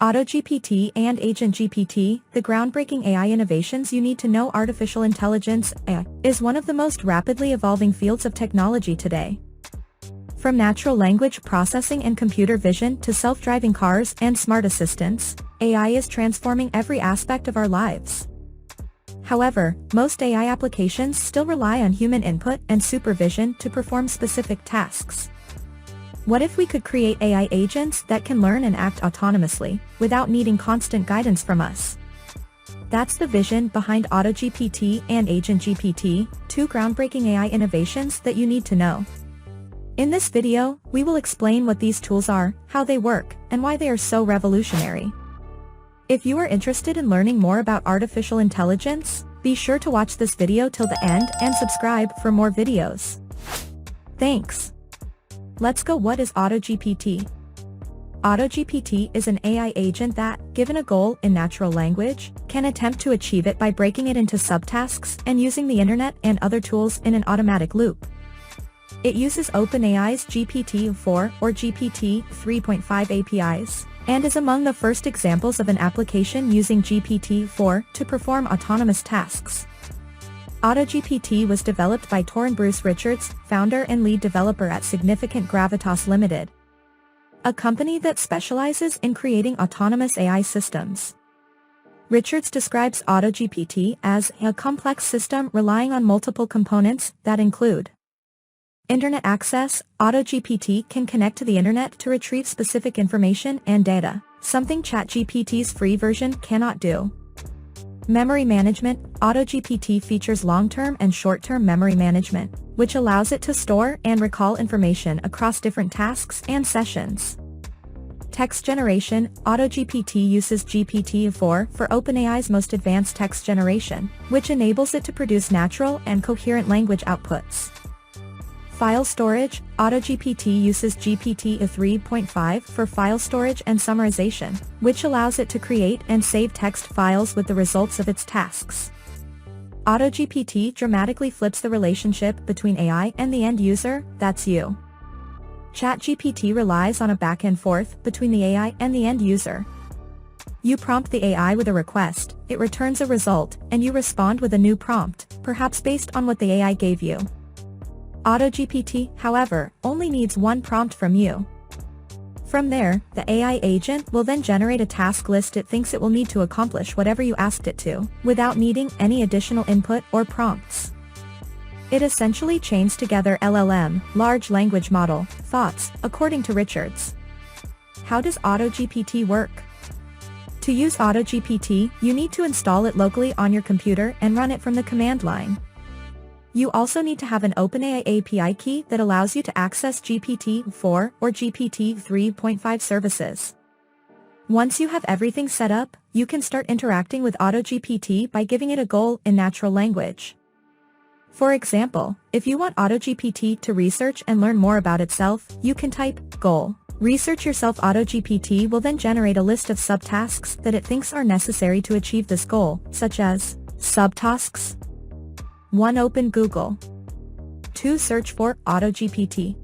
Auto-GPT and AgentGPT, the groundbreaking AI innovations you need to know. Artificial intelligence (AI) is one of the most rapidly evolving fields of technology today. From natural language processing and computer vision to self-driving cars and smart assistants, AI is transforming every aspect of our lives. However, most AI applications still rely on human input and supervision to perform specific tasks. What if we could create AI agents that can learn and act autonomously, without needing constant guidance from us? That's the vision behind Auto-GPT and AgentGPT, two groundbreaking AI innovations that you need to know. In this video, we will explain what these tools are, how they work, and why they are so revolutionary. If you are interested in learning more about artificial intelligence, be sure to watch this video till the end and subscribe for more videos. Thanks. Let's go. What is Auto-GPT? Auto-GPT is an AI agent that, given a goal in natural language, can attempt to achieve it by breaking it into subtasks and using the internet and other tools in an automatic loop. It uses OpenAI's GPT-4 or GPT 3.5 APIs, and is among the first examples of an application using GPT-4 to perform autonomous tasks. Auto-GPT was developed by Torren Bruce Richards, founder and lead developer at Significant Gravitas Limited, a company that specializes in creating autonomous AI systems. Richards describes Auto-GPT as a complex system relying on multiple components that include internet access. Auto-GPT can connect to the internet to retrieve specific information and data, something ChatGPT's free version cannot do. Memory management. Auto-GPT features long-term and short-term memory management, which allows it to store and recall information across different tasks and sessions. Text generation. Auto-GPT uses GPT-4 for OpenAI's most advanced text generation, which enables it to produce natural and coherent language outputs. File storage. Auto-GPT uses GPT 3.5 for file storage and summarization, which allows it to create and save text files with the results of its tasks. Auto-GPT dramatically flips the relationship between AI and the end user, that's you. ChatGPT relies on a back and forth between the AI and the end user. You prompt the AI with a request, it returns a result, and you respond with a new prompt, perhaps based on what the AI gave you. Auto-GPT, however, only needs one prompt from you. From there, the AI agent will then generate a task list it thinks it will need to accomplish whatever you asked it to, without needing any additional input or prompts. It essentially chains together LLM, large language model, thoughts, according to Richards. How does Auto-GPT work? To use Auto-GPT, you need to install it locally on your computer and run it from the command line. You also need to have an OpenAI API key that allows you to access GPT-4 or GPT 3.5 services. Once you have everything set up, you can start interacting with Auto-GPT by giving it a goal in natural language. For example, if you want Auto-GPT to research and learn more about itself, you can type, goal, research yourself. Auto-GPT will then generate a list of subtasks that it thinks are necessary to achieve this goal, such as subtasks. 1. Open Google. 2. Search for Auto-GPT.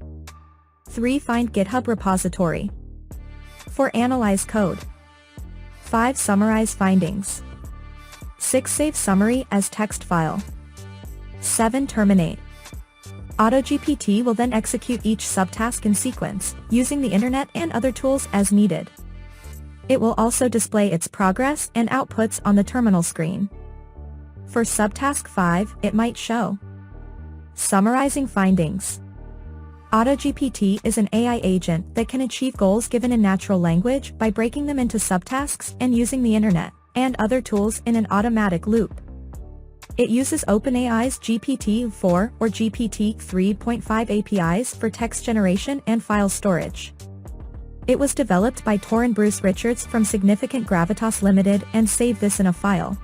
3. Find GitHub repository. 4. Analyze code. 5. Summarize findings. 6. Save summary as text file. 7. Terminate. Auto-GPT will then execute each subtask in sequence, using the internet and other tools as needed. It will also display its progress and outputs on the terminal screen. For subtask 5, it might show summarizing findings. Auto-GPT is an AI agent that can achieve goals given in natural language by breaking them into subtasks and using the internet and other tools in an automatic loop. It uses OpenAI's GPT-4 or GPT 3.5 APIs for text generation and file storage. It was developed by Torren Bruce Richards from Significant Gravitas Limited and saved this in a file.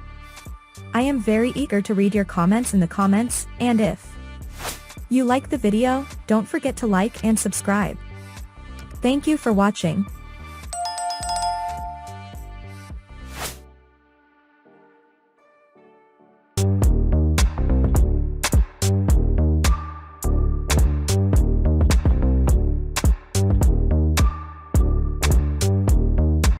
I am very eager to read your comments in the comments, and if you like the video, don't forget to like and subscribe. Thank you for watching.